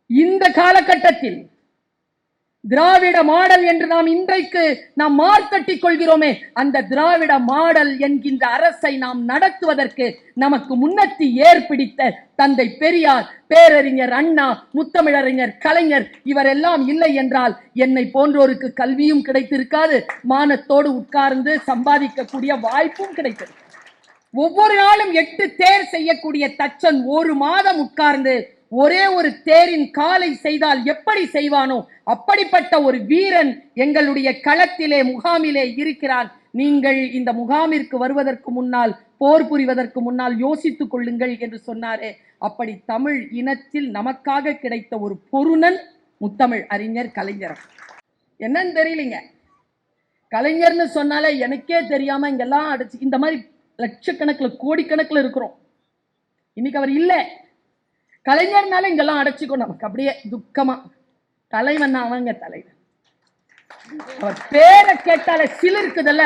இந்த காலகட்டத்தில் திராவிட மாடல் என்று இன்றைக்கு நாம் மார்த்தட்டிக் கொள்கிறோமே, அந்த திராவிட மாடல் என்கின்ற அரசை நாம் நடத்துவதற்கு நமக்கு முன்னத்தி ஏற்பிடித்த தந்தை பெரியார், பேரறிஞர் அண்ணா, முத்தமிழறிஞர் கலைஞர் இவரெல்லாம் இல்லை என்றால் என்னை போன்றோருக்கு கல்வியும் கிடைத்திருக்காது, மானத்தோடு உட்கார்ந்து சம்பாதிக்கக்கூடிய வாய்ப்பும் கிடைத்திருக்காது. ஒவ்வொரு நாளும் 8 தேர் செய்யக்கூடிய தச்சன் ஒரு மாதம் உட்கார்ந்து ஒரே ஒரு தேரின் காலை செய்தால் எப்படி செய்வானோ அப்படிப்பட்ட ஒரு வீரன் எங்களுடைய களத்திலே, முகாமிலே இருக்கிறான். நீங்கள் இந்த முகாமிற்கு வருவதற்கு முன்னால், போர் புரிவதற்கு முன்னால் யோசித்துக் கொள்ளுங்கள் என்று சொன்னாரே, அப்படி தமிழ் இனத்தில் நமக்காக கிடைத்த ஒரு பொருணன் முத்தமிழ் அறிஞர் கலைஞர். என்னன்னு தெரியலீங்க, கலைஞர்னு சொன்னாலே எனக்கே தெரியாம இங்கெல்லாம் அடிச்சு இந்த மாதிரி லட்சக்கணக்கில் கோடிக்கணக்கில் இருக்கிறோம். இன்னைக்கு அவர் இல்லை, கலைஞர்னால இங்கெல்லாம் அடைச்சிக்கோ நமக்கு அப்படியே துக்கமா. தலைவன் அவங்க தலைவன், அவர் பேரை கேட்டாலே சிலிருக்குதல்ல.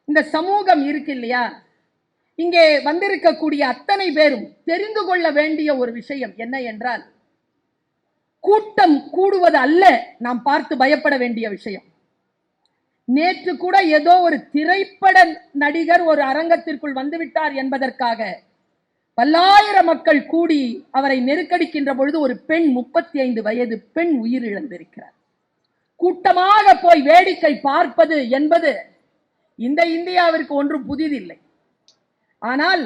இந்த சமூகம் இருக்கு இல்லையா, இங்கே வந்திருக்கக்கூடிய அத்தனை பேரும் தெரிந்து கொள்ள வேண்டிய ஒரு விஷயம் என்ன என்றால், கூட்டம் கூடுவது அல்ல நாம் பார்த்து பயப்பட வேண்டிய விஷயம். நேற்று கூட ஏதோ ஒரு திரைப்பட நடிகர் ஒரு அரங்கத்திற்குள் வந்துவிட்டார் என்பதற்காக பல்லாயிரம் மக்கள் கூடி அவரை நெருக்கடிக்கின்ற பொழுது ஒரு பெண், 35 வயது பெண் உயிரிழந்திருக்கிறார். கூட்டமாக போய் வேடிக்கை பார்ப்பது என்பது இந்த இந்தியாவிற்கு ஒன்றும் புதிதில்லை. ஆனால்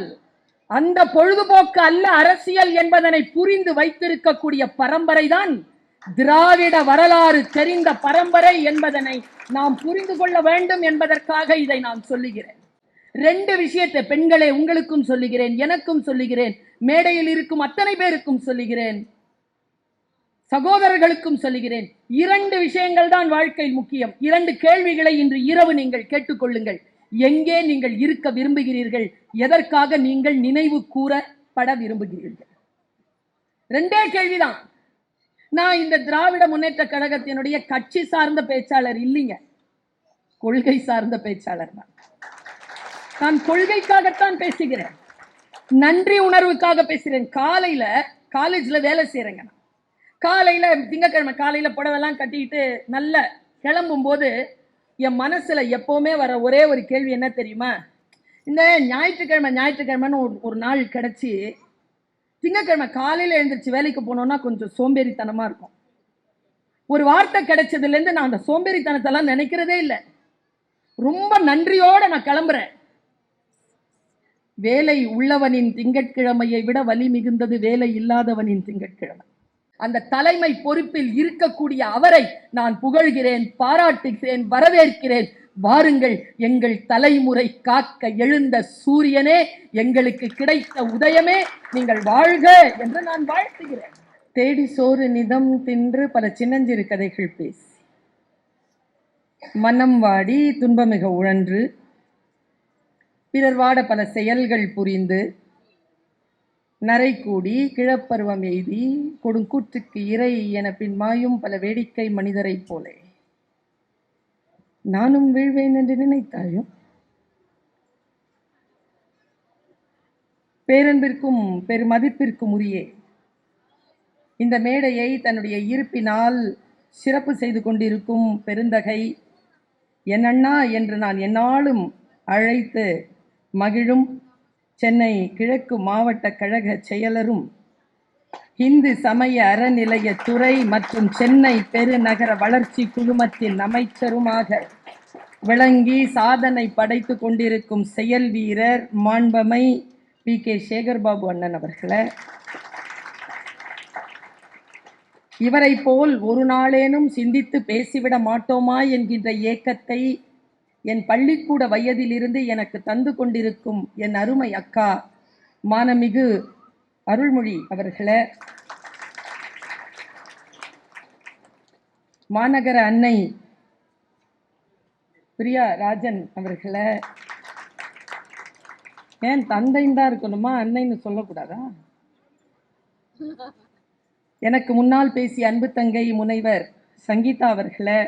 அந்த பொழுதுபோக்கு அல்ல அரசியல் என்பதனை புரிந்து வைத்திருக்கக்கூடிய பரம்பரை தான் திராவிட வரலாறு தெரிந்த பரம்பரை என்பதனை நாம் புரிந்து கொள்ள வேண்டும் என்பதற்காக இதை நான் சொல்லுகிறேன். 2 விஷயத்தை பெண்களே உங்களுக்கும் சொல்லுகிறேன், எனக்கும் சொல்லுகிறேன், மேடையில் இருக்கும் அத்தனை பேருக்கும் சொல்லுகிறேன், சகோதரர்களுக்கும் சொல்லுகிறேன். 2 விஷயங்கள் தான் வாழ்க்கையில் முக்கியம். 2 கேள்விகளை இன்று இரவு நீங்கள் கேட்டுக்கொள்ளுங்கள். எங்கே நீங்கள் இருக்க விரும்புகிறீர்கள், எதற்காக நீங்கள் நினைவு கூறப்பட விரும்புகிறீர்கள்? 2 கேள்விதான். நான் இந்த திராவிட முன்னேற்ற கழகத்தினுடைய கட்சி சார்ந்த பேச்சாளர் இல்லைங்க, கொள்கை சார்ந்த பேச்சாளர் தான். நான் கொள்கைக்காகத்தான் பேசுகிறேன், நன்றி உணர்வுக்காக பேசுகிறேன். காலையில காலேஜ்ல வேலை செய்யறேங்க, காலையில திங்கக்கிழமை காலையில புடவெல்லாம் கட்டிட்டு நல்ல கிளம்பும் போது என் மனசுல எப்பவுமே வர ஒரே ஒரு கேள்வி என்ன தெரியுமா, இந்த ஞாயிற்றுக்கிழமைன்னு ஒரு நாள் கிடைச்சி திங்கக்கிழமை காலையில எழுந்திரிச்சு வேலைக்கு போனோம்னா கொஞ்சம் சோம்பேறித்தனமா இருக்கும். ஒரு வார்த்தை கிடைச்சதுல இருந்து நான் அந்த சோம்பேறித்தனத்தெல்லாம் நினைக்கிறதே இல்லை. ரொம்ப நன்றியோட நான் கிளம்புறேன். வேலை உள்ளவனின் திங்கட்கிழமையை விட வலி மிகுந்தது வேலை இல்லாதவனின் திங்கட்கிழமை. அந்த தலைமை பொறுப்பில் இருக்கக்கூடிய அவரை நான் புகழ்கிறேன், பாராட்டுகிறேன், வரவேற்கிறேன். வாருங்கள், எங்கள் தலைமுறை காக்க எழுந்த சூரியனே, எங்களுக்கு கிடைத்த உதயமே, நீங்கள் வாழ்க என்று நான் வாழ்த்துகிறேன். தேடி சோறு நிதம் தின்று பல சின்னஞ்சிறு கதைகள் பேசி, மனம் வாடி துன்பமிக உழன்று, பிறர் வாட பல செயல்கள் புரிந்து, நரை கூடி கிழப்பருவம் எய்தி கொடுங்கூற்றுக்கு இறை என பின்மாயும் பல வேடிக்கை மனிதரை போலே நானும் வீழ்வேன் என்று நினைத்தாயும், பேரன்பிற்கும் பெருமதிப்பிற்கும் உரிய இந்த மேடையை தன்னுடைய இருப்பினால் சிறப்பு செய்து கொண்டிருக்கும் பெருந்தகை என் அண்ணா என்று நான் எந்நாளும் அழைத்து மகிழும் சென்னை கிழக்கு மாவட்ட கழக செயலரும், இந்து சமய அறநிலைய துறை மற்றும் சென்னை பெருநகர வளர்ச்சி குழுமத்தின் அமைச்சருமாக விளங்கி சாதனை படைத்து கொண்டிருக்கும் செயல் வீரர் மாண்பமை PK சேகர்பாபு அண்ணன் அவர்களே, இவரை போல் ஒரு நாளேனும் சிந்தித்து பேசிவிட மாட்டோமா என்கின்ற ஏக்கத்தை என் பள்ளிக்கூட வயதிலிருந்து எனக்கு தந்து கொண்டிருக்கும் என் அருமை அக்கா மானமிகு அருள்மொழி அவர்களே, மாநகர அன்னை பிரியா ராஜன் அவர்களே, ஏன் தந்தைன்னு தான் இருக்கணுமா, அன்னைன்னு சொல்லக்கூடாதா? எனக்கு முன்னால் பேசிய அன்பு தங்கை முனைவர் சங்கீதா அவர்களே,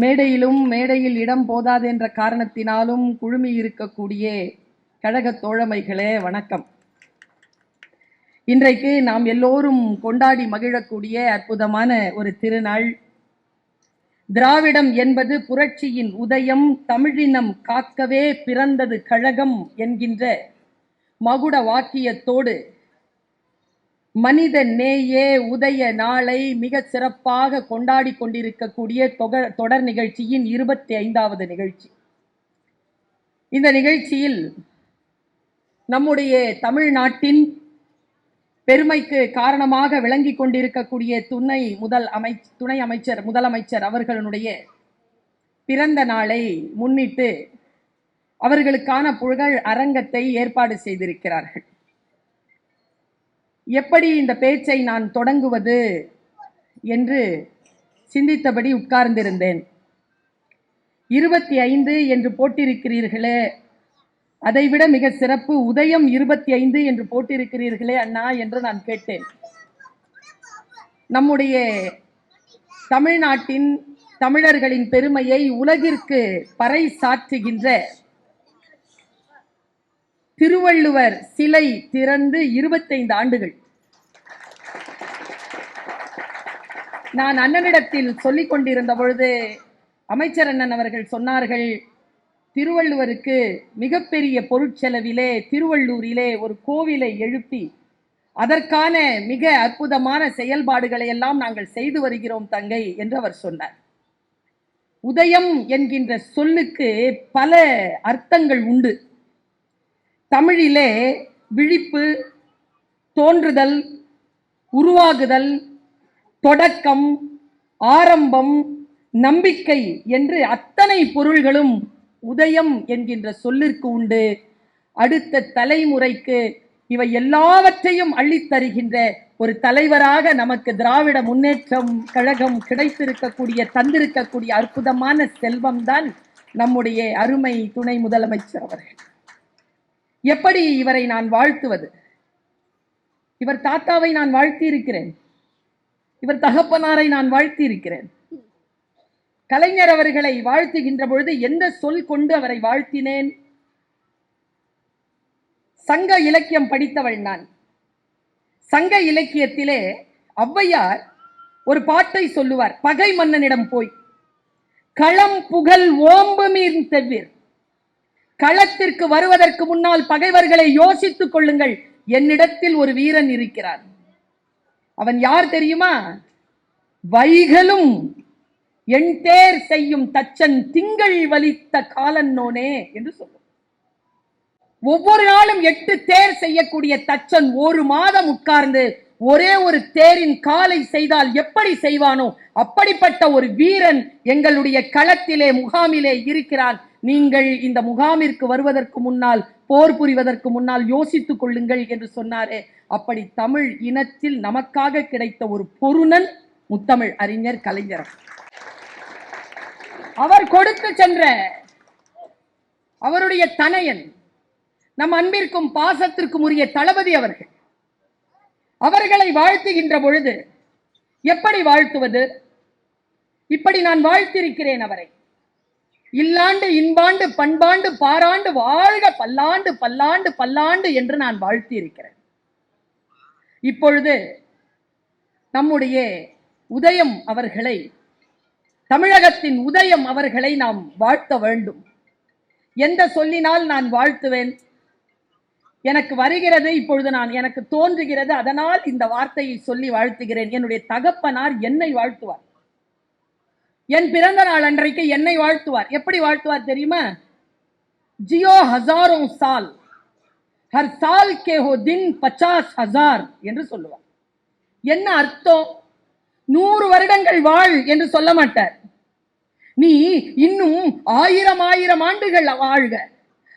மேடையில் இடம் போதாது என்ற காரணத்தினாலும் குழுமி இருக்கக்கூடிய கழக தோழமைகளே வணக்கம். இன்றைக்கு நாம் எல்லோரும் கொண்டாடி மகிழக்கூடிய அற்புதமான ஒரு திருநாள். திராவிடம் என்பது புரட்சியின் உதயம், தமிழினம் காக்கவே பிறந்தது கழகம் என்கின்ற மகுட வாக்கியத்தோடு மனித நேயே உதய நாளை மிக சிறப்பாக கொண்டாடி கொண்டிருக்கக்கூடிய தொடர் நிகழ்ச்சியின் 25வது நிகழ்ச்சி. இந்த நிகழ்ச்சியில் நம்முடைய தமிழ்நாட்டின் பெருமைக்கு காரணமாக விளங்கி கொண்டிருக்கக்கூடிய துணை அமைச்சர் முதலமைச்சர் அவர்களுடைய பிறந்த நாளை முன்னிட்டு அவர்களுக்கான புகழ் அரங்கத்தை ஏற்பாடு செய்திருக்கிறார்கள். எப்படி இந்த பேச்சை நான் தொடங்குவது என்று சிந்தித்தபடி உட்கார்ந்திருந்தேன். 25 என்று போட்டிருக்கிறீர்களே, அதைவிட மிக சிறப்பு உதயம் 25 என்று போட்டிருக்கிறீர்களே அண்ணா என்று நான் கேட்டேன். நம்முடைய தமிழ்நாட்டின் தமிழர்களின் பெருமையை உலகிற்கு பறைசாற்றுகின்ற திருவள்ளுவர் சிலை திறந்து 25 ஆண்டுகள். நான் அண்ணனிடத்தில் சொல்லிக் கொண்டிருந்த பொழுது அமைச்சர் அண்ணன் அவர்கள் சொன்னார்கள், திருவள்ளுவருக்கு மிகப்பெரிய பொருட்செலவிலே திருவள்ளூரிலே ஒரு கோவிலை எழுப்பி அதற்கான மிக அற்புதமான செயல்பாடுகளை எல்லாம் நாங்கள் செய்து வருகிறோம் தங்கை என்று அவர் சொன்னார். உதயம் என்கின்ற சொல்லுக்கு பல அர்த்தங்கள் உண்டு. தமிழிலே விழிப்பு, தோன்றுதல், உருவாகுதல், தொடக்கம், ஆரம்பம், நம்பிக்கை என்று அத்தனை பொருள்களும் உதயம் என்கின்ற சொல்லிற்கு உண்டு. அடுத்த தலைமுறைக்கு இவை எல்லாவற்றையும் அள்ளித்தருகின்ற ஒரு தலைவராக நமக்கு திராவிட முன்னேற்றம் கழகம் கிடைத்திருக்கக்கூடிய தந்திருக்கக்கூடிய அற்புதமான செல்வம்தான் நம்முடைய அருமை துணை முதலமைச்சர் அவர்கள். எப்படி இவரை நான் வாழ்த்துவது? இவர் தாத்தாவை நான் வாழ்த்தி இருக்கிறேன், இவர் தகப்பனாரை நான் வாழ்த்தி இருக்கிறேன். கலைஞர் அவர்களை வாழ்த்துகின்ற பொழுது எந்த சொல் கொண்டு அவரை வாழ்த்தினேன்? சங்க இலக்கியம் படித்தவள் நான். சங்க இலக்கியத்திலே ஔவையார் ஒரு பாட்டை சொல்லுவார். பகை மன்னனிடம் போய் களம் புகழ் ஓம்பு மீன் தெவ்விர், களத்திற்கு வருவதற்கு முன்னால் பகைவர்களை யோசித்துக் கொள்ளுங்கள், என்னிடத்தில் ஒரு வீரன் இருக்கிறான். அவன் யார் தெரியுமா? வைகளும் என் தேர் செய்யும் தச்சன் திங்கள் வலித்த காலன்னோனே என்று சொல்லும். ஒவ்வொரு நாளும் 8 தேர் செய்யக்கூடிய தச்சன் ஒரு மாதம் உட்கார்ந்து ஒரே ஒரு தேரின் காலை செய்தால் எப்படி செய்வானோ அப்படிப்பட்ட ஒரு வீரன் எங்களுடைய களத்திலே முகாமிலே இருக்கிறான். நீங்கள் இந்த முகாமிற்கு வருவதற்கு முன்னால், போர் புரிவதற்கு முன்னால் யோசித்துக் கொள்ளுங்கள் என்று சொன்னாரே, அப்படி தமிழ் இனத்தில் நமக்காக கிடைத்த ஒரு பொருணன் முத்தமிழ் அறிஞர் கலைஞர். அவர் கொடுத்து சென்ற அவருடைய தனையன் நம் அன்பிற்கும் பாசத்திற்கும் உரிய தளபதி அவர்கள். அவர்களை வாழ்த்துகின்ற பொழுது எப்படி வாழ்த்துவது? இப்படி நான் வாழ்த்திருக்கிறேன் அவரை. இல்லாண்டு இன்பாண்டு பண்பாண்டு பாராண்டு வாழ்க பல்லாண்டு பல்லாண்டு பல்லாண்டு என்று நான் வாழ்த்தி இருக்கிறேன். இப்பொழுது நம்முடைய உதயம் அவர்களை, தமிழகத்தின் உதயம் அவர்களை நாம் வாழ்த்த வேண்டும். எந்த சொல்லினால் நான் வாழ்த்துவேன்? எனக்கு வருகிறது, இப்பொழுது எனக்கு தோன்றுகிறது, அதனால் இந்த வார்த்தையை சொல்லி வாழ்த்துகிறேன். என்னுடைய தகப்பனார் என்னை வாழ்த்துவார். என் பிறந்த நாள் அன்றைக்கு என்னை வாழ்த்துவார். எப்படி வாழ்த்துவார் தெரியுமா? ஜியோ ஹசாரோ சால், ஹர் சால் கே ஹோ தின் 50,000 என்று சொல்லுவார். என்ன அர்த்தம்? 100 வருடங்கள் வாழ் என்று சொல்ல மாட்டார். நீ இன்னும் 1000 ஆண்டுகள் வாழ்க.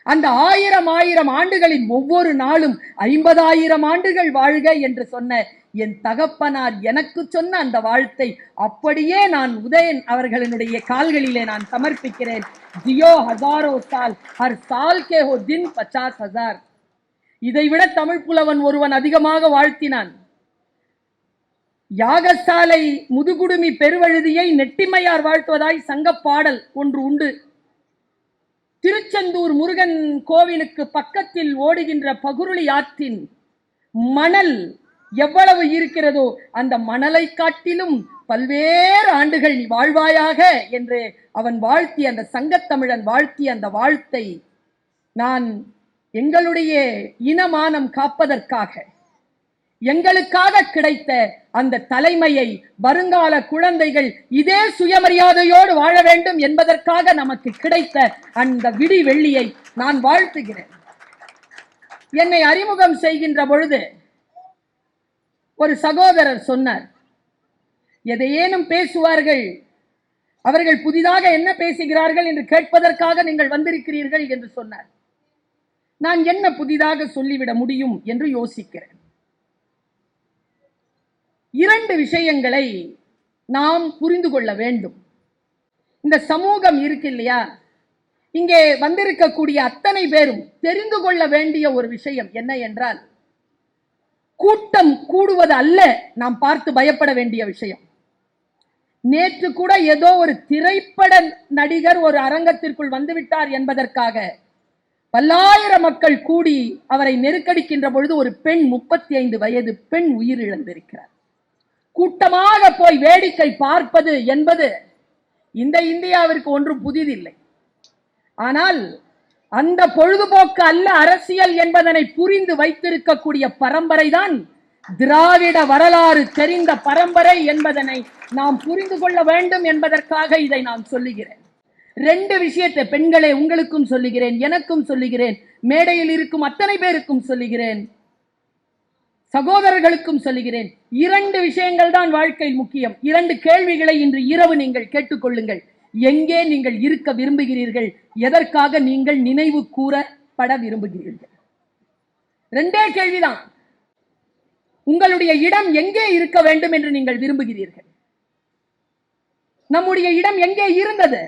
அந்த 1000 ஆண்டுகளின் ஒவ்வொரு நாளும் 50,000 ஆண்டுகள் வாழ்க என்று சொன்ன என் தகப்பனார் எனக்கு சொன்ன அந்த வாழ்த்தை அப்படியே நான் உதயன் அவர்களினுடைய கால்களிலே நான் சமர்ப்பிக்கிறேன். ஜியோ ஹசாரோ சால், ஹர் சால் கே ஹோ தின் 50,000. இதைவிட தமிழ் புலவன் ஒருவன் அதிகமாக வாழ்த்தினான். யாகசாலை முதுகுடுமி பெருவழுதியை நெட்டிமையார் வாழ்த்துவதாய் சங்க பாடல் ஒன்று உண்டு. திருச்செந்தூர் முருகன் கோவிலுக்கு பக்கத்தில் ஓடுகின்ற பகுருளி ஆற்றின் மணல் எவ்வளவு இருக்கிறதோ அந்த மணலை காட்டிலும் பல்வேறு ஆண்டுகள் நீ வாழ்வாயாக என்று அவன் வாழ்த்திய அந்த சங்கத்தமிழன் வாழ்த்திய அந்த வாழ்த்தை நான் எங்களுடைய இனமானம் காப்பதற்காக எங்களுக்காக கிடைத்த அந்த தலைமையை வருங்கால குழந்தைகள் இதே சுயமரியாதையோடு வாழ வேண்டும் என்பதற்காக நமக்கு கிடைத்த அந்த விடி வெள்ளியை நான் வாழ்த்துகிறேன். என்னை அறிமுகம் செய்கின்ற பொழுது ஒரு சகோதரர் சொன்னார், எதையேனும் பேசுவார்கள், அவர்கள் புதிதாக என்ன பேசுகிறார்கள் என்று கேட்பதற்காக நீங்கள் வந்திருக்கிறீர்கள் என்று சொன்னார். நான் என்ன புதிதாக சொல்லிவிட முடியும் என்று யோசிக்கிறேன். இரண்டு விஷயங்களை நாம் புரிந்து கொள்ள வேண்டும். இந்த சமூகம் இருக்கு இல்லையா, இங்கே வந்திருக்கக்கூடிய அத்தனை பேரும் தெரிந்து கொள்ள வேண்டிய ஒரு விஷயம் என்ன என்றால், கூட்டம் கூடுவது அல்ல நாம் பார்த்து பயப்பட வேண்டிய விஷயம். நேற்று கூட ஏதோ ஒரு திரைப்பட நடிகர் ஒரு அரங்கத்திற்குள் வந்துவிட்டார் என்பதற்காக பல்லாயிரம் மக்கள் கூடி அவரை நெருக்கடிக்கின்ற பொழுது ஒரு பெண், 35 வயது பெண் உயிரிழந்திருக்கிறார். கூட்டமாக போய் வேடிக்கை பார்ப்பது என்பது இந்த இந்தியாவிற்கு ஒன்றும் புதிதில்லை. ஆனால் அந்த பொழுதுபோக்கு அல்ல அரசியல் என்பதனை புரிந்து வைத்திருக்கக்கூடிய பரம்பரை தான் திராவிட வரலாறு தெரிந்த பரம்பரை என்பதனை நாம் புரிந்து கொள்ள வேண்டும் என்பதற்காக இதை நான் சொல்லுகிறேன். ரெண்டு விஷயத்தை பெண்களே உங்களுக்கும் சொல்லுகிறேன், எனக்கும் சொல்லுகிறேன், மேடையில் இருக்கும் அத்தனை பேருக்கும் சொல்லுகிறேன், சகோதரர்களுக்கும் சொல்லுகிறேன். இரண்டு விஷயங்கள் தான் வாழ்க்கையில் முக்கியம். இரண்டு கேள்விகளை இன்று இரவு நீங்கள் கேட்டுக்கொள்ளுங்கள். எங்கே நீங்கள் இருக்க விரும்புகிறீர்கள், எதற்காக நீங்கள் நினைவு கூறப்பட விரும்புகிறீர்கள்? ரெண்டே கேள்விதான். உங்களுடைய இடம் எங்கே இருக்க வேண்டும் என்று நீங்கள் விரும்புகிறீர்கள்? நம்முடைய இடம் எங்கே இருந்தது?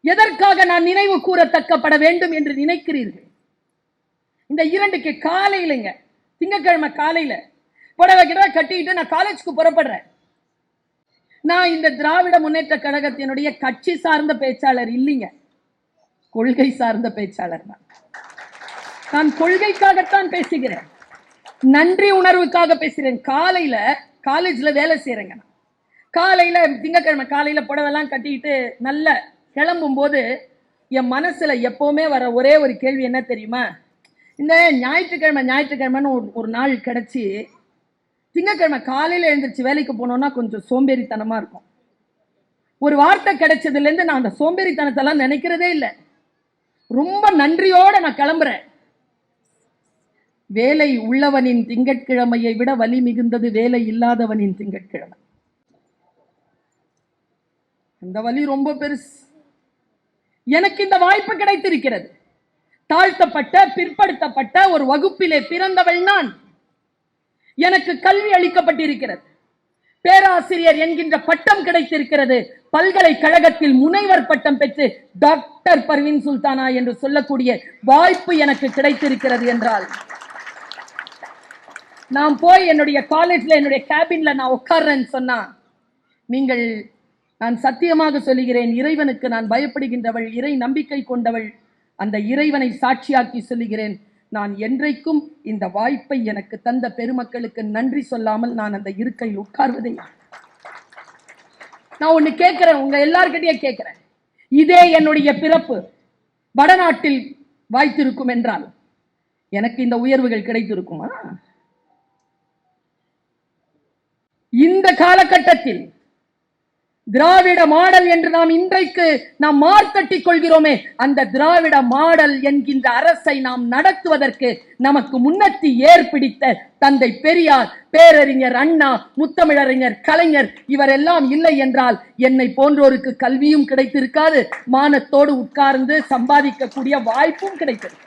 எதற்காக நான் நினைவு கூறத்தக்கப்பட வேண்டும் என்று நினைக்கிறீர்கள்? இந்த இரண்டுக்கு காலையிலங்க, திங்கட்கிழமை காலையில புடவை கிட்ட கட்டிட்டு நான் காலேஜுக்கு புறப்படுறேன். நான் இந்த திராவிட முன்னேற்ற கழகத்தினுடைய கட்சி சார்ந்த பேச்சாளர் இல்லைங்க, கொள்கை சார்ந்த பேச்சாளர் தான். நான் கொள்கைக்காகத்தான் பேசுகிறேன், நன்றி உணர்வுக்காக பேசுகிறேன். காலையில காலேஜ்ல வேலை செய்யறேங்க. காலையில திங்கட்கிழமை காலையில புடவெல்லாம் கட்டிட்டு நல்ல கிளம்பும் போது என் மனசுல எப்பவுமே வர ஒரே ஒரு கேள்வி என்ன தெரியுமா? இந்த ஞாயிற்றுக்கிழமைன்னு ஒரு நாள் கிடைச்சி திங்கட்கிழமை காலையில் எழுந்திரிச்சு வேலைக்கு போனோம்னா கொஞ்சம் சோம்பேறித்தனமா இருக்கும். ஒரு வார்த்தை கிடைச்சதுலேருந்து நான் அந்த சோம்பேறித்தனத்தெல்லாம் நினைக்கிறதே இல்லை. ரொம்ப நன்றியோட நான் கிளம்புறேன். வேலை உள்ளவனின் திங்கட்கிழமையை விட வலி மிகுந்தது வேலை இல்லாதவனின் திங்கட்கிழமை. அந்த வலி ரொம்ப பெருசு. எனக்கு இந்த வாய்ப்பு கிடைத்திருக்கிறது. தாழ்த்தப்பட்ட பிற்படுத்தப்பட்ட ஒரு வகுப்பிலே பிறந்தவள் நான். எனக்கு கல்வி அளிக்கப்பட்டிருக்கிறது, பேராசிரியர் என்கின்ற பட்டம் கிடைத்திருக்கிறது. பல்கலைக்கழகத்தில் முனைவர் பட்டம் பெற்று டாக்டர் பர்வீன் சுல்தானா என்று சொல்லக்கூடிய வாய்ப்பு எனக்கு கிடைத்திருக்கிறது என்றால், நான் போய் என்னுடைய காலேஜ்ல என்னுடைய கேபின்ல நான் உட்கார்றேன்னு சொன்னா, நீங்கள், நான் சத்தியமாக சொல்லுகிறேன், இறைவனுக்கு நான் பயப்படுகின்றவள், இறை நம்பிக்கை கொண்டவள், அந்த இறைவனை சாட்சியாக்கி சொல்லுகிறேன், நான் என்றைக்கும் இந்த வாய்ப்பை எனக்கு தந்த பெருமக்களுக்கு நன்றி சொல்லாமல் நான் அந்த இருக்கையில் உட்கார்வதே. நான் ஒண்ணு கேட்கிறேன், உங்க எல்லார்கிட்டயே கேட்கிறேன், இதே என்னுடைய பிறப்பு வடநாட்டில் வாய்த்திருக்கும் என்றால் எனக்கு இந்த உயர்வுகள் கிடைத்திருக்குமா? இந்த காலகட்டத்தில் திராவிட மாடல் என்று நாம் இன்றைக்கு நாம் மார்த்தட்டிக் கொள்கிறோமே, அந்த திராவிட மாடல் என்கின்ற அரசை நாம் நடத்துவதற்கு நமக்கு முன்னத்தி ஏற்பிடித்த தந்தை பெரியார், பேரறிஞர் அண்ணா, முத்தமிழறிஞர் கலைஞர் இவரெல்லாம் இல்லை என்றால் என்னை போன்றோருக்கு கல்வியும் கிடைத்திருக்காது, மானத்தோடு உட்கார்ந்து சம்பாதிக்கக்கூடிய வாய்ப்பும் கிடைத்திருக்காது.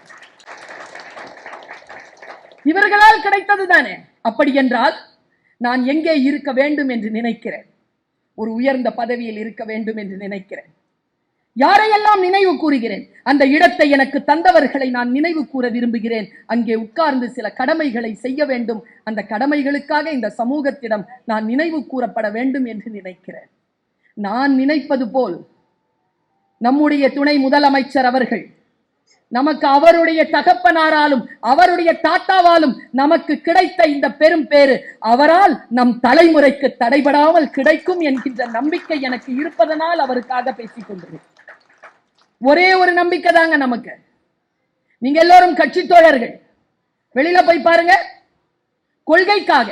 இவர்களால் கிடைத்தது தானே. அப்படி என்றால் நான் எங்கே இருக்க வேண்டும் என்று நினைக்கிறேன்? ஒரு உயர்ந்த பதவியில் இருக்க வேண்டும் என்று நினைக்கிறேன். யாரையெல்லாம் நினைவு கூறுகிறேன்? அந்த இடத்தை எனக்கு தந்தவர்களை நான் நினைவு கூற விரும்புகிறேன். அங்கே உட்கார்ந்து சில கடமைகளை செய்ய வேண்டும். அந்த கடமைகளுக்காக இந்த சமூகத்திடம் நான் நினைவு கூறப்பட வேண்டும் என்று நினைக்கிறேன். நான் நினைப்பது போல் நம்முடைய துணை முதலமைச்சர் அவர்கள் நமக்கு அவருடைய தகப்பனாராலும் அவருடைய தாத்தாவாலும் நமக்கு கிடைத்த இந்த பெரும் பேரு அவரால் நம் தலைமுறைக்கு தடைபடாமல் கிடைக்கும் என்கின்ற நம்பிக்கை எனக்கு இருப்பதனால் அவருக்காக பேசிக் கொண்டிருக்கிறேன். ஒரே ஒரு நம்பிக்கை தாங்க நமக்கு. நீங்க எல்லோரும் கட்சி தோழர்கள், வெளியில போய் பாருங்க. கொள்கைக்காக,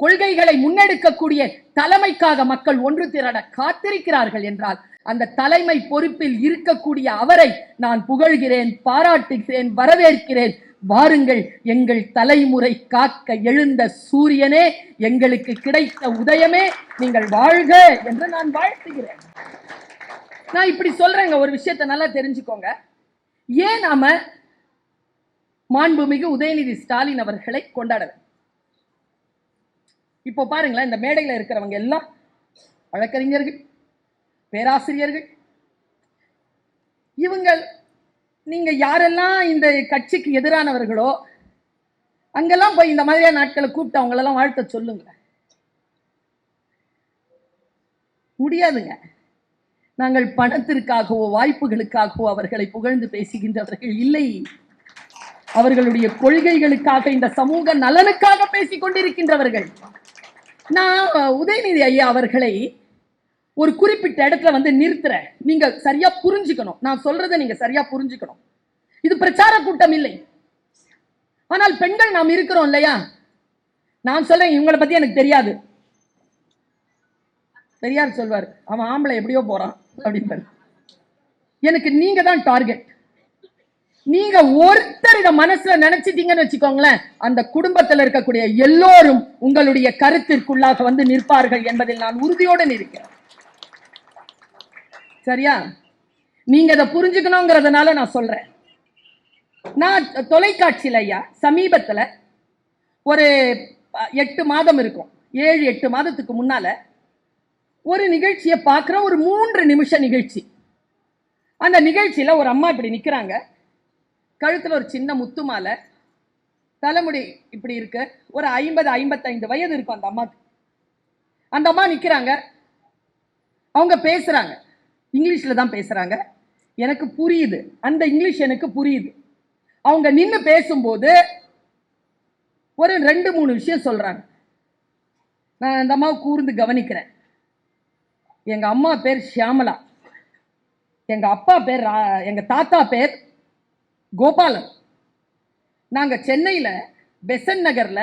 கொள்கைகளை முன்னெடுக்கக்கூடிய தலைமைக்காக மக்கள் ஒன்று திரட காத்திருக்கிறார்கள் என்றால் அந்த தலைமை பொறுப்பில் இருக்கக்கூடிய அவரை நான் புகழ்கிறேன், பாராட்டுகிறேன், வரவேற்கிறேன். வாருங்கள், எங்கள் தலைமுறை காக்க எழுந்த சூரியனே, எங்களுக்கு கிடைத்த உதயமே, நீங்கள் வாழ்க என்று நான் வாழ்த்துகிறேன். நான் இப்படி சொல்றேங்க, ஒரு விஷயத்தை நல்லா தெரிஞ்சுக்கோங்க. ஏன் நாம மாண்புமிகு உதயநிதி ஸ்டாலின் அவர்களை கொண்டாடுறோம்? இப்போ பாருங்களேன், இந்த மேடையில் இருக்கிறவங்க எல்லாம் வழக்கறிஞர்கள், பேராசிரியர்கள். இவங்க நீங்க யாரெல்லாம் இந்த கட்சிக்கு எதிரானவர்களோ அங்கெல்லாம் போய் இந்த மாதிரியான நாட்களை கூப்பிட்டு அவங்களெல்லாம் வாழ்த்த சொல்லுங்க. முடியாதுங்க. நாங்கள் பணத்திற்காகவோ வாய்ப்புகளுக்காகவோ அவர்களை புகழ்ந்து பேசுகின்றவர்கள் இல்லை. அவர்களுடைய கொள்கைகளுக்காக, இந்த சமூக நலனுக்காக பேசிக் கொண்டிருக்கின்றவர்கள். நான் உதயநிதி ஐயா அவர்களை ஒரு குறிப்பிட்ட இடத்துல வந்து நிறுத்துறேன். நீங்க சரியா புரிஞ்சுக்கணும், நான் சொல்றதை நீங்க சரியா புரிஞ்சுக்கணும். இது பிரச்சார கூட்டம் இல்லை. ஆனால் பெண்கள் நாம் இருக்கிறோம் இல்லையா? நான் சொல்றேன், இவங்களை பத்தி எனக்கு தெரியாது. பெரியார் சொல்வார், அவன் ஆம்பளை எப்படியோ போறான் அப்படின்னு. எனக்கு நீங்க தான் டார்கெட். நீங்க ஒருத்தரிட மனசுல நினைச்சிட்டீங்கன்னு வச்சுக்கோங்களேன், அந்த குடும்பத்தில் இருக்கக்கூடிய எல்லோரும் உங்களுடைய கருத்திற்குள்ளாக வந்து நிற்பார்கள் என்பதில் நான் உறுதியோடு இருக்கிறேன். சரியா? நீங்க அதை புரிஞ்சுக்கணுங்கிறதுனால நான் சொல்றேன். நான் தொலைக்காட்சியில் ஐயா சமீபத்தில் ஒரு 8 மாதம் இருக்கும், 7-8 மாதத்துக்கு முன்னால ஒரு நிகழ்ச்சியை பார்க்குற, ஒரு 3 நிமிஷ நிகழ்ச்சி. அந்த நிகழ்ச்சியில் ஒரு அம்மா இப்படி நிற்கிறாங்க, கழுத்தில் ஒரு சின்ன முத்து மாலை, தலைமுடி இப்படி இருக்கு, ஒரு 50-55 வயது இருக்கும் அந்த அம்மாக்கு. அந்த அம்மா நிற்கிறாங்க, அவங்க பேசுறாங்க, இங்கிலீஷில் தான் பேசுறாங்க, எனக்கு புரியுது, அந்த இங்கிலீஷ் எனக்கு புரியுது. அவங்க நின்று பேசும்போது ஒரு 2-3 விஷயம் சொல்றாங்க. நான் அந்த அம்மாவை கூர்ந்து கவனிக்கிறேன். எங்க அம்மா பேர் ஷியாமலா, எங்க அப்பா பேர், எங்க தாத்தா பேர் கோபாலன். நாங்க சென்னையில் பெசன் நகர்ல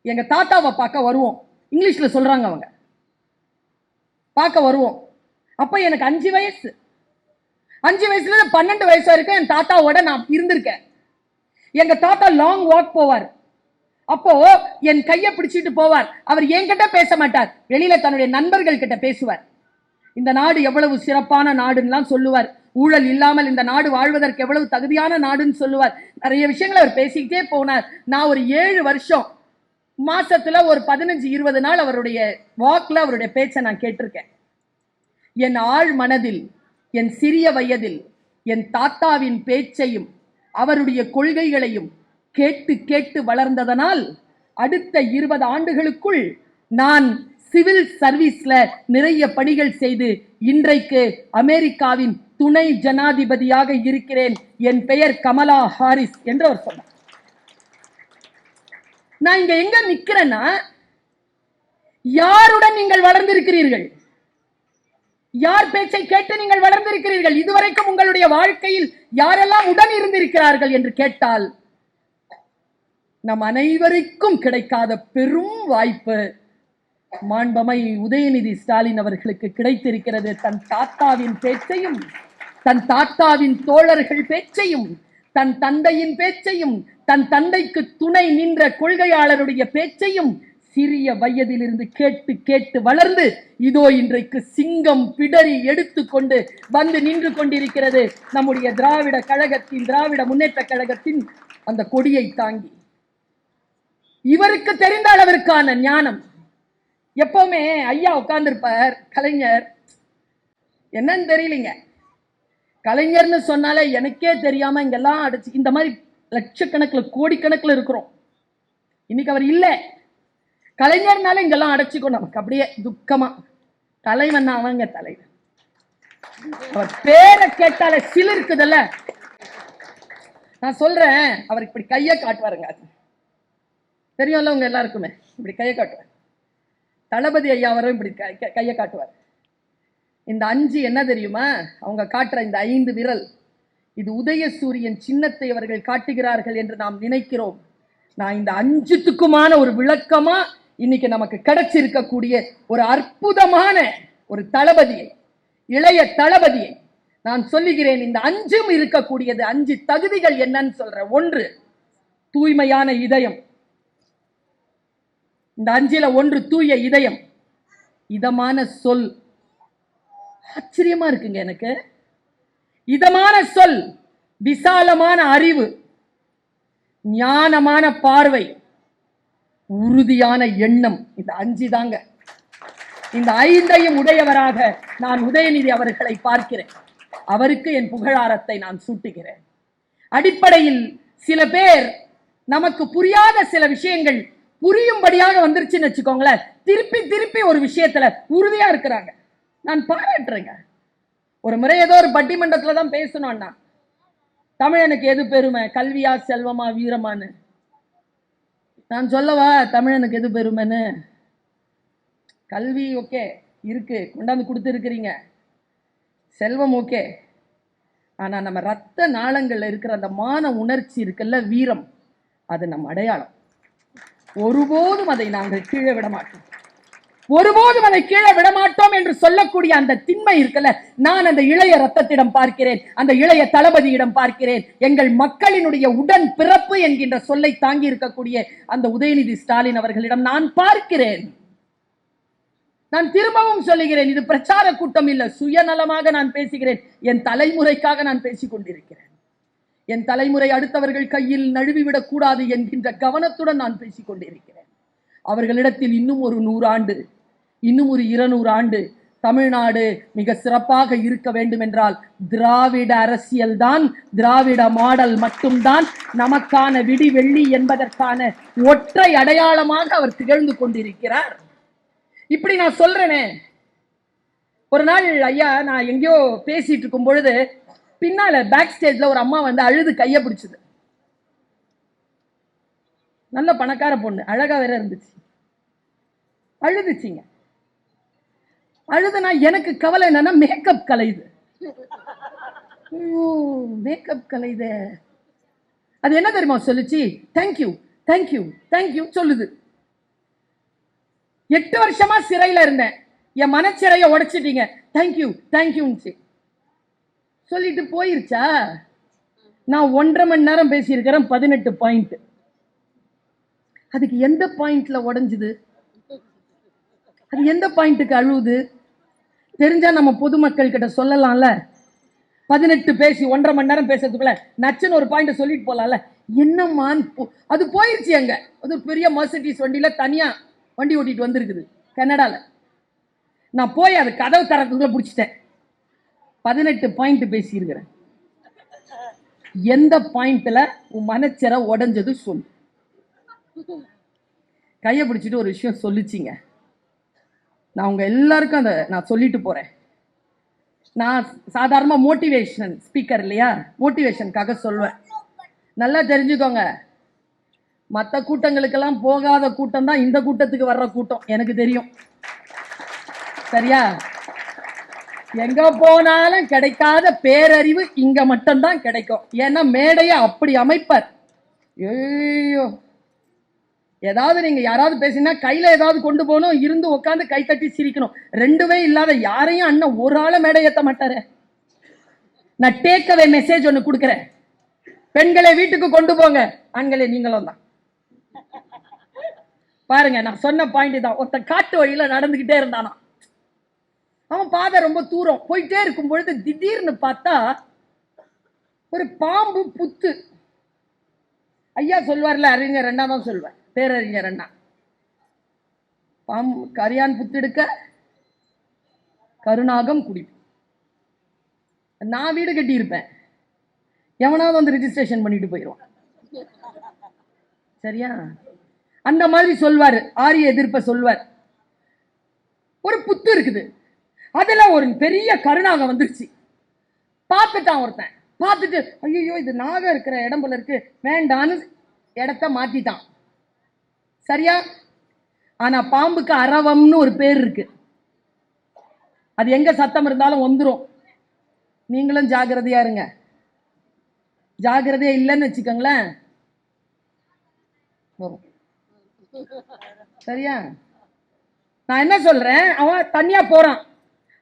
எங்க தாத்தாவை பார்க்க வருவோம். இங்கிலீஷ்ல சொல்றாங்க அவங்க. பார்க்க வருவோம். அப்ப எனக்கு 5 வயசு. 5 வயசுல 12 வயசு வரைக்கும் என் தாத்தாவோட நான் இருந்திருக்கேன். எங்க தாத்தா லாங் வாக் போவார். அப்போ என் கையை பிடிச்சிட்டு போவார். அவர் என்கிட்ட பேச மாட்டார், வெளியில தன்னுடைய நண்பர்கள் கிட்ட பேசுவார். இந்த நாடு எவ்வளவு சிறப்பான நாடுன்னு சொல்லுவார். ஊழல் இல்லாமல் இந்த நாடு வாழ்வதற்கு எவ்வளவு தகுதியான நாடுன்னு சொல்லுவார். நிறைய விஷயங்களை அவர் பேசிக்கிட்டே போனார். நான் ஒரு 7 வருஷம் மாசத்துல ஒரு 15-20 நாள் அவருடைய வாக்ல அவருடைய பேச்சை நான் கேட்டிருக்கேன். என் ஆழ் மனதில், என் சிறிய வயதில் என் தாத்தாவின் பேச்சையும் அவருடைய கொள்கைகளையும் கேட்டு கேட்டு வளர்ந்ததனால் அடுத்த 20 ஆண்டுகளுக்குள் நான் சிவில் சர்வீஸ்ல நிறைய பணிகள் செய்து இன்றைக்கு அமெரிக்காவின் துணை ஜனாதிபதியாக இருக்கிறேன். என் பெயர் கமலா ஹாரிஸ் என்று அவர் சொன்னார். நான் இங்க எங்க நிக்கிறேன்னா, யாருடன் நீங்கள் வளர்ந்திருக்கிறீர்கள்? யார் பேச்சை கேட்டு நீங்கள் வளர்ந்திருக்கிறீர்கள்? இதுவரைக்கும் உங்களுடைய வாழ்க்கையில் யாரெல்லாம் உடன் இருந்திருக்கிறார்கள் என்று கேட்டால் நம் அனைவருக்கும் கிடைக்காத பெரும் வாய்ப்பு மாண்பமை உதயநிதி ஸ்டாலின் அவர்களுக்கு கிடைத்திருக்கிறது. தன் தாத்தாவின் பேச்சையும், தன் தாத்தாவின் தோழர்கள் பேச்சையும், தன் தந்தையின் பேச்சையும், தன் தந்தைக்கு துணை நின்ற கொள்கையாளருடைய பேச்சையும் சிறிய வயதிலிருந்து கேட்டு கேட்டு வளர்ந்து இதோ இன்றைக்கு சிங்கம் பிடரி எடுத்துக்கொண்டு வந்து நின்று கொண்டிருக்கிறது நம்முடைய திராவிட கழகத்தின், திராவிட முன்னேற்ற கழகத்தின் அந்த கொடியை தாங்கி. இவருக்கு தெரிந்த அளவிற்கான ஞானம். எப்பவுமே ஐயா உட்கார்ந்துருப்பார், கலைஞர் என்னன்னு தெரியலீங்க, கலைஞர்னு சொன்னாலே எனக்கே தெரியாம இங்கெல்லாம் அடிச்சு இந்த மாதிரி லட்சக்கணக்கில் கோடிக்கணக்கில் இருக்கிறோம். இன்னைக்கு அவர் இல்லை. கலைஞர்னால இங்கெல்லாம் அடைச்சிக்கும் நமக்கு அப்படியே துக்கமா. தலைவன் அவங்க தலைவன், அவர் பேரை கேட்டாலே சிலிருக்குதுல்ல, நான் சொல்றேன், அவர் இப்படி கையை காட்டுவாருங்க, தெரியும்ல உங்க எல்லாருக்குமே, இப்படி கையை காட்டுவார். தளபதி ஐயா அவரும் இப்படி கையை காட்டுவார். இந்த 5 என்ன தெரியுமா? அவங்க காட்டுற இந்த 5 விரல், இது உதயசூரியன் சின்னத்தை அவர்கள் காட்டுகிறார்கள் என்று நாம் நினைக்கிறோம். நான் இந்த 5த்துக்குமான ஒரு விளக்கமா இன்னைக்கு நமக்கு கிடைச்சிருக்கக்கூடிய ஒரு அற்புதமான ஒரு தளபதியை, இளைய தளபதியை நான் சொல்லுகிறேன். இந்த 5ம் இருக்கக்கூடியது 5 தகுதிகள் என்னன்னு சொல்றேன். 1, தூய்மையான இதயம். இந்த 5ல 1 தூய இதயம். இதமான சொல். ஆச்சரியமா இருக்குங்க எனக்கு. இதமான சொல், விசாலமான அறிவு, ஞானமான பார்வை, உறுதியான எண்ணம். இந்த 5 தாங்க. இந்த 5ஐயும் உடையவராக நான் உதயநிதி அவர்களை பார்க்கிறேன். அவருக்கு என் புகழாரத்தை நான் சூட்டுகிறேன். அடிப்படையில் சில பேர் நமக்கு புரியாத சில விஷயங்கள் புரியும்படியாக வந்துருச்சுன்னு வச்சுக்கோங்களேன், திருப்பி திருப்பி ஒரு விஷயத்துல உறுதியா இருக்கிறாங்க. நான் பாராட்டுறேங்க. ஒரு முறை ஏதோ ஒரு பட்டிமன்றத்துல தான் பேசணும்னா, தமிழனுக்கு எது பெருமை, கல்வியா செல்வமா வீரமானு? நான் சொல்லவா தமிழனுக்கு எது பெருமைன்னு? கல்வி ஓகே இருக்கு, கொண்டாந்து கொடுத்து இருக்கிறீங்க. செல்வம் ஓகே. ஆனா நம்ம ரத்த நாளங்கள்ல இருக்கிற அந்த மான உணர்ச்சி இருக்குல்ல, வீரம், அது நம்ம அடையாளம். ஒருபோதும் அதை நாங்கள் கீழே விட மாட்டோம். ஒருபோதும் அதை கீழே விடமாட்டோம் என்று சொல்லக்கூடிய அந்த திண்மை இருக்குல்ல, நான் அந்த இளைய ரத்தத்திடம் பார்க்கிறேன், அந்த இளைய தளபதியிடம் பார்க்கிறேன். எங்கள் மக்களினுடைய உடன் பிறப்பு என்கின்ற சொல்லை தாங்கி இருக்கக்கூடிய அந்த உதயநிதி ஸ்டாலின் அவர்களிடம் நான் பார்க்கிறேன். நான் திரும்பவும் சொல்லுகிறேன், இது பிரச்சார கூட்டம் இல்ல, சுயநலமாக நான் பேசுகிறேன். என் தலைமுறைக்காக நான் பேசிக் கொண்டிருக்கிறேன். என் தலைமுறை அடுத்தவர்கள் கையில் நழுவிவிடக் கூடாது என்கின்ற கவனத்துடன் நான் பேசிக் கொண்டிருக்கிறேன். அவர்களிடத்தில் இன்னும் ஒரு 100 ஆண்டு, இன்னும் ஒரு 200 ஆண்டு தமிழ்நாடு மிக சிறப்பாக இருக்க வேண்டும் என்றால் திராவிட அரசியல் தான், திராவிட மாடல் மட்டும்தான் நமக்கான விடிவெள்ளி என்பதற்கான ஒற்றை அடையாளமாக அவர் திகழ்ந்து கொண்டிருக்கிறார். இப்படி நான் சொல்றேனே. ஒரு நாள் ஐயா நான் எங்கேயோ பேசிட்டு இருக்கும் பொழுது பின்னால பேக் ஸ்டேஜ்ல ஒரு அம்மா வந்து அழுது கைய பிடிச்சது. நல்ல பணக்கார பொண்ணு, அழகா வேற இருந்துச்சு. அழுதுச்சிங்க. அழுதுனா எனக்கு கவலை என்னன்னா, மேக்கப் கலையுது. மேக்கப் கலையுது. அது என்ன தெரியுமா சொல்லுச்சு? தேங்க்யூ தேங்க்யூ தேங்க்யூ சொல்லுது. 8 வருஷமா சிறையில இருந்தேன், என் மனச்சிறைய உடைச்சிட்டீங்க, தேங்க்யூ தேங்க்யூன்னு சொல்லிட்டு போயிருச்சா? நான் 1.5 மணி நேரம் பேசியிருக்கிறேன், 18 பாயிண்ட். அதுக்கு எந்த பாயிண்ட்ல உடைஞ்சுது? அது எந்த பாயிண்ட்டுக்கு அழுவுது? தெரிஞ்சா நம்ம பொதுமக்கள் கிட்ட சொல்லலாம்ல. 18 பேசி 1.5 மணி நேரம் பேசுறதுக்குள்ள நச்சுன்னு ஒரு பாயிண்ட் சொல்லிட்டு போலாம்ல. என்னம்மா அது போயிருச்சு. அங்க அது பெரிய மர்சிடிஸ் வண்டியில தனியா வண்டி ஓட்டிட்டு வந்திருக்குது கனடால. நான் போய் அது கதவு தரத்துக்குள்ள பிடிச்சிட்டேன். 18 பாயிண்ட் பேசியிருக்கிறேன். எந்த பாயிண்ட்ல உன் மனச்சிற உடைஞ்சது சொல்லு. கையை பிடிச்சிட்டு ஒரு விஷயம் சொல்லிச்சிங்க. நான் உங்க எல்லாருக்கும் அதை நான் சொல்லிட்டு போறேன். நான் சாதாரண மோட்டிவேஷன் ஸ்பீக்கர் இல்லையா, மோட்டிவேஷனுக்காக சொல்வேன். நல்லா தெரிஞ்சுக்கோங்க, மற்ற கூட்டங்களுக்கெல்லாம் போகாத கூட்டம் தான் இந்த கூட்டத்துக்கு வர்ற கூட்டம், எனக்கு தெரியும். சரியா? எங்க போனாலும் கிடைக்காத பேரறிவு இங்க மட்டும்தான் கிடைக்கும். ஏன்னா மேடையை அப்படி அமைப்பார். ஐயோ, ஏதாவது நீங்க யாராவது பேசினா கையில ஏதாவது கொண்டு போகணும், இருந்து உட்காந்து கை தட்டி சிரிக்கணும். ரெண்டுமே இல்லாத யாரையும் அண்ணன் ஒரு ஆள மேடை ஏற்ற மாட்டாரு. நான் டேக்அவே மெசேஜ் ஒன்று கொடுக்குறேன். பெண்களை வீட்டுக்கு கொண்டு போங்க, ஆண்களே நீங்களும் தான். பாருங்க, நான் சொன்ன பாயிண்ட் தான். ஒருத்தன் காட்டு வழியில நடந்துகிட்டே இருந்தானா. அவன் பாதை ரொம்ப தூரம் போயிட்டே இருக்கும் பொழுது திடீர்னு பார்த்தா ஒரு பாம்பு புத்து. ஐயா சொல்வார்ல, அறிஞர் அண்ணா தான் சொல்வார், பேரறிஞர் அண்ணா. பாம்பு கரியான் புத்தெடுக்க கருணாகம் குடிப்பு. நான் வீடு கட்டி இருப்பேன், எவனாவது வந்து ரிஜிஸ்ட்ரேஷன் பண்ணிட்டு போயிடுவான். சரியா? அந்த மாதிரி சொல்வார், ஆரிய எதிர்ப்ப சொல்வார். ஒரு புத்து இருக்குது, அதுல ஒரு பெரிய கருணாகம் வந்துருச்சு. பார்த்துட்டான் ஒருத்தன், பார்த்துட்டு ஐயோ இது நாகம் இருக்கிற இடம் போல இருக்கு, வேண்டான்னு இடத்த மாத்திட்டான். சரியா? ஆனா பாம்புக்கு அரவம்னு ஒரு பேர் இருக்கு. அது எங்க சத்தம் இருந்தாலும் வந்துரும். நீங்களும் ஜாக்கிரதையா இருங்க. ஜாக்கிரதையா இல்லைன்னு வச்சுக்கோங்களேன், சரியா? நான் என்ன சொல்றேன், அவன் தனியா போறான்,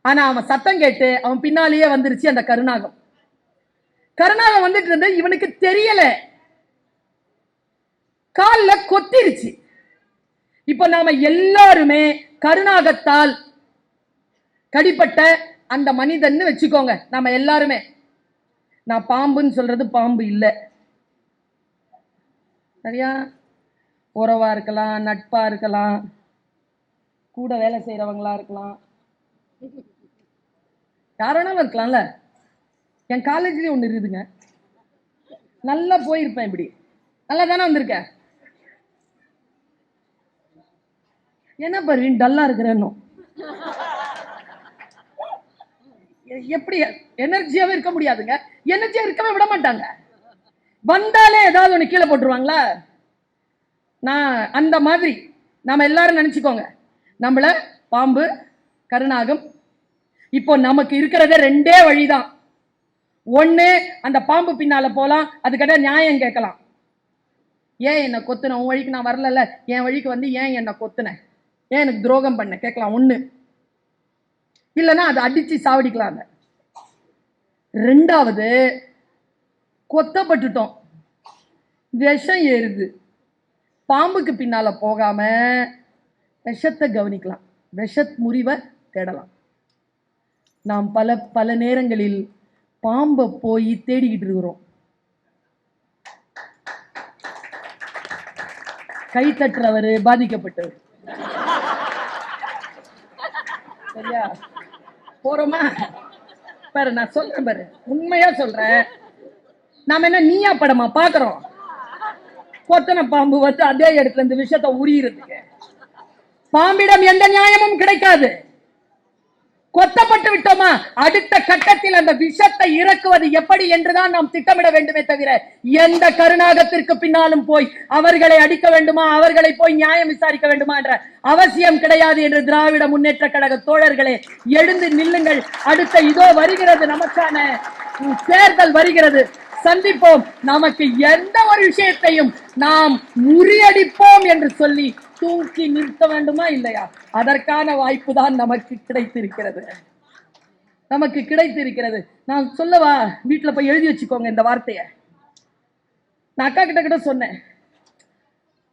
ஆனா அவன் சத்தம் கேட்டு அவன் பின்னாலேயே வந்துருச்சு அந்த கருநாகம். கருநாகம் வந்துட்டு இருந்து இவனுக்கு தெரியல, கால்ல கொத்திருச்சு. இப்ப நாம எல்லாருமே கருநாகத்தால் கடிப்பட்ட அந்த மனிதன் வச்சுக்கோங்க. நாம எல்லாருமே, நான் பாம்புன்னு சொல்றது பாம்பு இல்ல, சரியா? உறவா இருக்கலாம், நட்பா இருக்கலாம், கூட வேலை செய்யறவங்களா இருக்கலாம், யாரானாலும் இருக்கலாம்ல. என் காலேஜ்லயே ஒண்ணு இருக்குதுங்க, நல்லா போயிருப்பேன், இப்படி நல்லா தானே வந்திருக்க. என்ன பர்வீன் டல்லா இருக்கிறேன்னு, எப்படி எனர்ஜியாவே இருக்க முடியாதுங்க. எனர்ஜியா இருக்கவே விட மாட்டாங்க. வந்தாலே ஏதாவது ஒண்ணு கீழே போட்டுருவாங்களா? நான் அந்த மாதிரி நாம எல்லாரும் நினைச்சுக்கோங்க, நம்மள பாம்பு கருநாகம். இப்போ நமக்கு இருக்கிறத ரெண்டே வழிதான். ஒண்ணு, அந்த பாம்பு பின்னால போலாம், அதுக்கிட்ட நியாயம் கேட்கலாம். ஏன் என்ன கொத்துன, உன் வழிக்கு நான் வரல, என் வழிக்கு வந்து ஏன் என்ன கொத்துன, ஏன் எனக்கு துரோகம் பண்ண கேட்கலாம் ஒண்ணு. இல்லைன்னா அதை அடிச்சு சாவடிக்கலாம். ரெண்டாவது, கொத்தப்பட்டுட்டோம், விஷம் ஏறுது, பாம்புக்கு பின்னால போகாம விஷத்தை கவனிக்கலாம், விஷ முறிவை தேடலாம். நாம் பல பல நேரங்களில் பாம்பை போய் தேடிக்கிட்டு இருக்கிறோம். கை தட்டுறவர் பாதிக்கப்பட்டவர், சரியா? போறோமா பாரு, நான் சொல்றேன் பாரு, உண்மையா சொல்றேன். நாம என்ன நீயா படமா பாக்குறோம்? கொத்தன பாம்பு வந்து அதே இடத்துல இந்த விஷயத்தை உரியிறதுக்கு பாம்பிடம் எந்த நியாயமும் கிடைக்காது. கொத்தப்பட்டு விட்டோமா, அடுத்த கட்டத்தில் அந்த விஷத்தை இறக்குவது எப்படி என்றுதான் நாம் திட்டமிட வேண்டுமே தவிர, எந்த கருநாகத்திற்கு பின்னாலும் போய் அவர்களை அடிக்க வேண்டுமா, அவர்களை போய் நியாயம் விசாரிக்க வேண்டுமா என்ற அவசியம் கிடையாது என்று திராவிட முன்னேற்ற கழக தோழர்களே, எழுந்து நில்லுங்கள். அடுத்த இதோ வருகிறது, நமக்கான தேர்தல் வருகிறது, சந்திப்போம். நமக்கு எந்த ஒரு விஷயத்தையும் நாம் முறியடிப்போம் என்று சொல்லி தூக்கி நிறுத்த வேண்டுமா இல்லையா? அதற்கான வாய்ப்பு தான் நமக்கு கிடைத்திருக்கிறது, நமக்கு கிடைத்திருக்கிறது. நான் சொல்லவா, வீட்டுல போய் எழுதி வச்சுக்கோங்க இந்த வார்த்தையை. நான் அக்கா கிட்ட கிட்ட சொன்னேன்,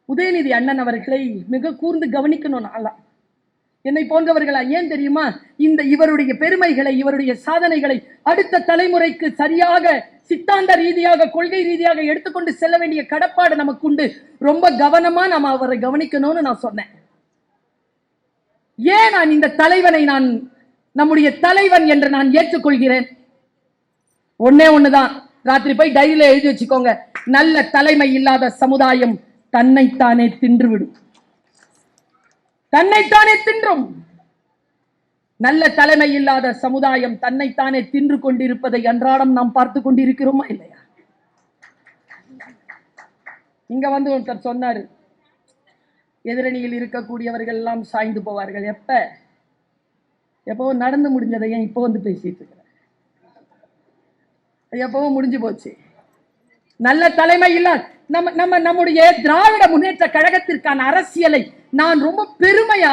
உதயநிதி அண்ணன் அவர்களை மிக கூர்ந்து கவனிக்கணும். நான்லாம் என்னை போன்றவர்களா, ஏன் தெரியுமா, இந்த இவருடைய பெருமைகளை, இவருடைய சாதனைகளை அடுத்த தலைமுறைக்கு சரியாக சித்தாந்த ரீதியாக, கொள்கை ரீதியாக எடுத்துக்கொண்டு செல்ல வேண்டிய கடப்பாடு நமக்கு உண்டு. ரொம்ப கவனமா நாம அவரை கவனிக்கணும்னு நான் சொன்னேன். ஏன் நான் இந்த தலைவனை நான் நம்முடைய தலைவன் என்று நான் ஏற்றுக்கொள்கிறேன்? ஒன்னே ஒண்ணுதான், ராத்திரி போய் டைரியில எழுதி வச்சுக்கோங்க, நல்ல தலைமை இல்லாத சமுதாயம் தன்னைத்தானே தின்றுவிடும், தன்னைத்தானே தின்றும். நல்ல தலைமை இல்லாத சமுதாயம் தன்னைத்தானே தின்று கொண்டிருப்பதை அன்றாடம் நாம் பார்த்து கொண்டிருக்கிறோமா இல்லையா? இங்க வந்து ஒருத்தர் சொன்னாரு, எதிரணியில் இருக்கக்கூடியவர்கள் எல்லாம் சாய்ந்து போவார்கள். எப்போ நடந்து முடிஞ்சதை ஏன் இப்போ வந்து பேசிட்டு இருக்கிற? எப்பவும் முடிஞ்சு போச்சு. நல்ல தலைமை இல்ல. நம்முடைய திராவிட முன்னேற்ற கழகத்திற்கான அரசியலை நான் ரொம்ப பெருமையா,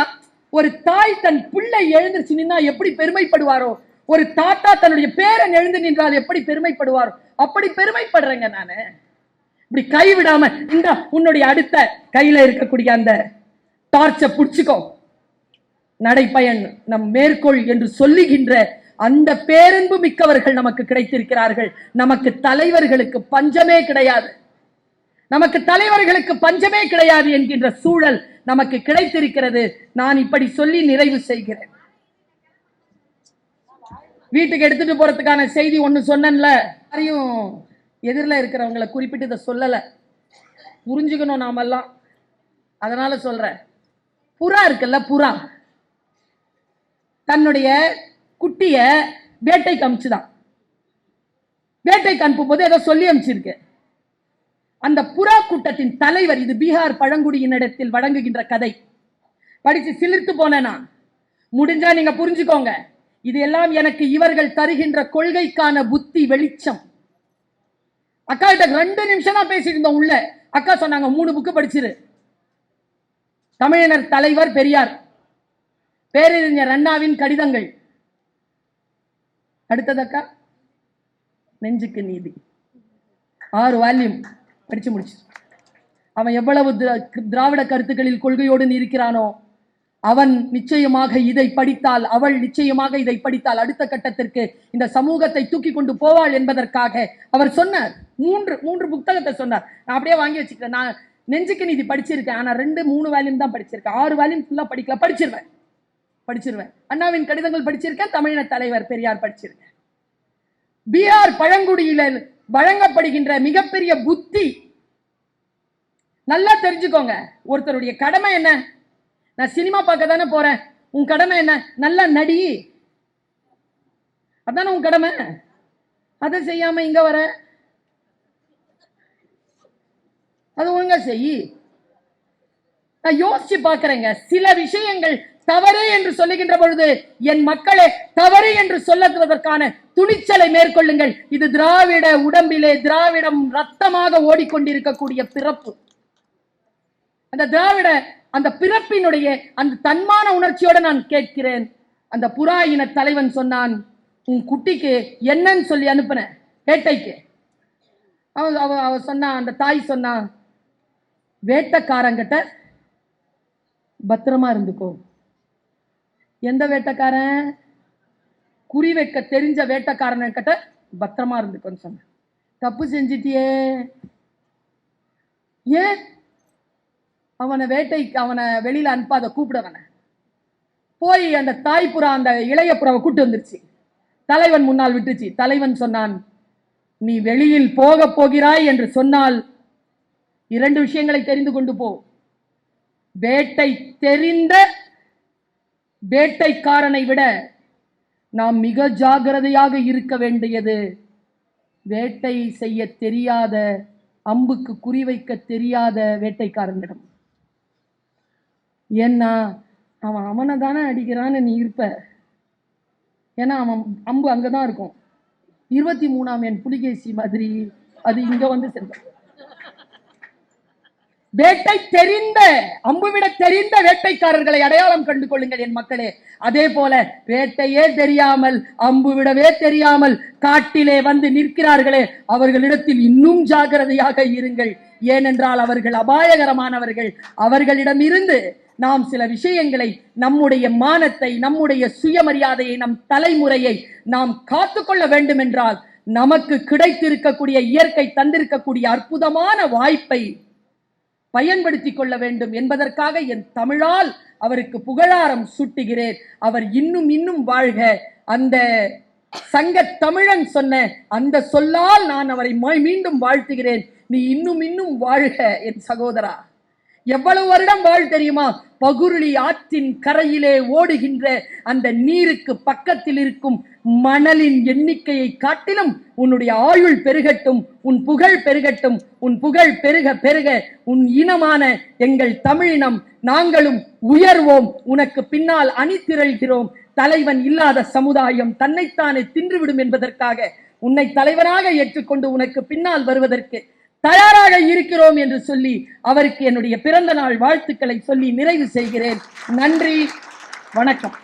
ஒரு தாய் தன் பிள்ளை எழுந்திருச்சு நின்னா எப்படி பெருமைப்படுவாரோ, ஒரு தாத்தா தன்னுடைய பேரன் எழுந்து நின்றால் எப்படி பெருமைப்படுவாரோ, அப்படி பெருமைப்படுறேங்க நானு. இப்படி கைவிடாம, இந்த உன்னுடைய அடுத்த கையில இருக்கக்கூடிய அந்த டார்ச்சை புடிச்சுக்கோ, நடைப்பயன் நம் மேற்கோள் என்று சொல்லுகின்ற அந்த பேரன்பு மிக்கவர்கள் நமக்கு கிடைத்திருக்கிறார்கள். நமக்கு தலைவர்களுக்கு பஞ்சமே கிடையாது, நமக்கு தலைவர்களுக்கு பஞ்சமே கிடையாது என்கின்ற சூழல் நமக்கு கிடைத்திருக்கிறது. நான் இப்படி சொல்லி நிறைவு செய்கிறேன். வீட்டுக்கு எடுத்துட்டு போறதுக்கான செய்தி ஒண்ணு சொன்னேன்ல, யாரையும் எதிரில் இருக்கிறவங்களை குறிப்பிட்டு இதை சொல்லல, புரிஞ்சுக்கணும் நாமெல்லாம், அதனால சொல்றேன். புறா இருக்குல்ல, புறா தன்னுடைய குட்டிய வேட்டைக்கு அமிச்சுதான். வேட்டைக்கு அனுப்பும் போது ஏதோ சொல்லி அனுப்பிச்சிருக்கு. அந்த புறா கூட்டத்தின் தலைவர், இது பீகார் பழங்குடியினிடத்தில் வழங்குகின்ற கதை, படிச்சு சிலிர்த்து போனா. முடிஞ்சா நீங்க புரிஞ்சுக்கோங்க, இது எல்லாம் எனக்கு இவர்கள் தருகின்ற கொள்கைக்கான புத்தி வெளிச்சம். அக்கா கிட்ட 2 நிமிஷம் தான் பேசிட்டு இருந்தோம் உள்ள. அக்கா சொன்னாங்க 3 புக்கு படிச்சிரு. தமிழினர் தலைவர் பெரியார், பேரறிஞர் அண்ணாவின் கடிதங்கள், அடுத்ததக்கா நெஞ்சுக்கு நீதி, 6 வால்யூம் படிச்சு முடிச்சு. அவன் எவ்வளவு திராவிட கருத்துக்களில் கொள்கையோடு இருக்கிறானோ அவன் நிச்சயமாக இதை படித்தால், அவள் நிச்சயமாக இதை படித்தால் அடுத்த கட்டத்திற்கு இந்த சமூகத்தை தூக்கி கொண்டு போவாள் என்பதற்காக அவர் சொன்னார். 3 புத்தகத்தை சொன்னார். நான் அப்படியே வாங்கி வச்சுக்கிறேன். நான் நெஞ்சுக்கு நீதி படிச்சிருக்கேன், ஆனா 2-3 வால்யூம் தான் படிச்சிருக்கேன். 6 வால்யூம் ஃபுல்லா படிக்கல, படிச்சிருவேன். அண்ணாவின் கடிதங்கள் படிச்சிருக்கேன், தமிழின தலைவர் பெரியார் படிச்சிருக்கேன். பீகார் பழங்குடியில வழங்கப்படுகின்ற மிகப்பெரிய புத்தி நல்லா தெரிஞ்சுக்கோங்க. ஒருத்தருடைய கடமை என்ன? நான் சினிமா பார்க்க தானே போறேன், உன் கடமை என்ன? நல்லா நடி, அதான உன் கடமை. அதை செய்யாம இங்க வர, அது ஒழுங்கா செய். நான் யோசிச்சு பார்க்கிறேங்க, சில விஷயங்கள் தவறு என்று சொல்லுகின்ற பொழுது என் மக்களே தவறு என்று சொல்லுவதற்கான துணிச்சலை மேற்கொள்ளுங்கள். இது திராவிட உடம்பிலே திராவிடம் ரத்தமாக ஓடிக்கொண்டிருக்கக்கூடிய பிறப்பு. அந்த திராவிட அந்த பிறப்பினுடைய அந்த தன்மான உணர்ச்சியோட நான் கேட்கிறேன். அந்த புறா இன தலைவன் சொன்னான், உன் குட்டிக்கு என்னன்னு சொல்லி அனுப்புன வேட்டைக்கு. அவ சொன்னா, அந்த தாய் சொன்னா, வேட்டைக்காரங்கிட்ட பத்திரமா இருந்துக்கோ. எந்த வேட்டைக்காரன்? குறி வைக்க தெரிஞ்ச வேட்டைக்காரன் கிட்ட பத்திரமா இருந்துக்கோன்னு சொன்ன. தப்பு செஞ்சிட்டியே. ஏன் அவனை வேட்டைக்கு அவனை வெளியில அனுப்பாத, கூப்பிடவன. போய் அந்த தாய்ப்புறா அந்த இளைய புறாவை கூட்டு வந்துருச்சு. தலைவன் முன்னால் விட்டுச்சு. தலைவன் சொன்னான், நீ வெளியில் போக போகிறாய் என்று சொன்னால் 2 விஷயங்களை தெரிந்து கொண்டு போ. வேட்டை தெரிந்த வேட்டைக்காரனை விட நாம் மிக ஜாகிரதையாக இருக்க வேண்டியது வேட்டை செய்ய தெரியாத, அம்புக்கு குறிவைக்க தெரியாத வேட்டைக்காரனிடம். ஏன்னா அவன் அவனை தானே அடிக்கிறான்னு நீ இருப்ப. ஏன்னா அவன் அம்பு அங்கதான் இருக்கும். 23ஆம் எண் புலிகேசி மாதிரி அது இங்க வந்து சென்ற. வேட்டை தெரிந்த, அம்புவிட தெரிந்த வேட்டைக்காரர்களை அடையாளம் கண்டு கொள்ளுங்கள் என் மக்களே. அதே போல வேட்டையே தெரியாமல், அம்பு விடவே தெரியாமல் காட்டிலே வந்து நிற்கிறார்களே, அவர்களிடத்தில் இன்னும் ஜாகிரதையாக இருங்கள். ஏனென்றால் அவர்கள் அபாயகரமானவர்கள். அவர்களிடம் இருந்து நாம் சில விஷயங்களை, நம்முடைய மானத்தை, நம்முடைய சுயமரியாதையை, நம் தலைமுறையை நாம் காத்துக்கொள்ள வேண்டும் என்றால் நமக்கு கிடைத்திருக்கக்கூடிய, இயற்கை தந்திருக்கக்கூடிய அற்புதமான வாய்ப்பை பயன்படுத்திக் கொள்ள வேண்டும் என்பதற்காக என் தமிழால் அவருக்கு புகழாரம் சூட்டுகிறேன். அவர் இன்னும் இன்னும் வாழ்க. அந்த சங்க தமிழன் சொன்ன அந்த சொல்லால் நான் அவரை மீண்டும் வாழ்த்துகிறேன். நீ இன்னும் இன்னும் வாழ்க என் சகோதரா. எவ்வளவு வருடம் வாழ் தெரியுமா? பகுருளி ஆற்றின் கரையிலே ஓடுகின்ற அந்த நீருக்கு பக்கத்தில் இருக்கும் மணலின் எண்ணிக்கையை காட்டிலும் உன்னுடைய ஆயுள் பெருகட்டும், உன் புகழ் பெருகட்டும். உன் புகழ் பெருக பெருக உன் இனமான எங்கள் தமிழினம் நாங்களும் உயர்வோம். உனக்கு பின்னால் அணிதிரள்கிறோம். தலைவன் இல்லாத சமுதாயம் தன்னைத்தானே தின்றுவிடும் என்பதற்காக உன்னை தலைவனாக ஏற்றுக்கொண்டு உனக்கு பின்னால் வருவதற்கு தயாராக இருக்கிறோம் என்று சொல்லி அவருக்கு என்னுடைய பிறந்த நாள் வாழ்த்துக்களை சொல்லி நிறைவு செய்கிறேன். நன்றி, வணக்கம்.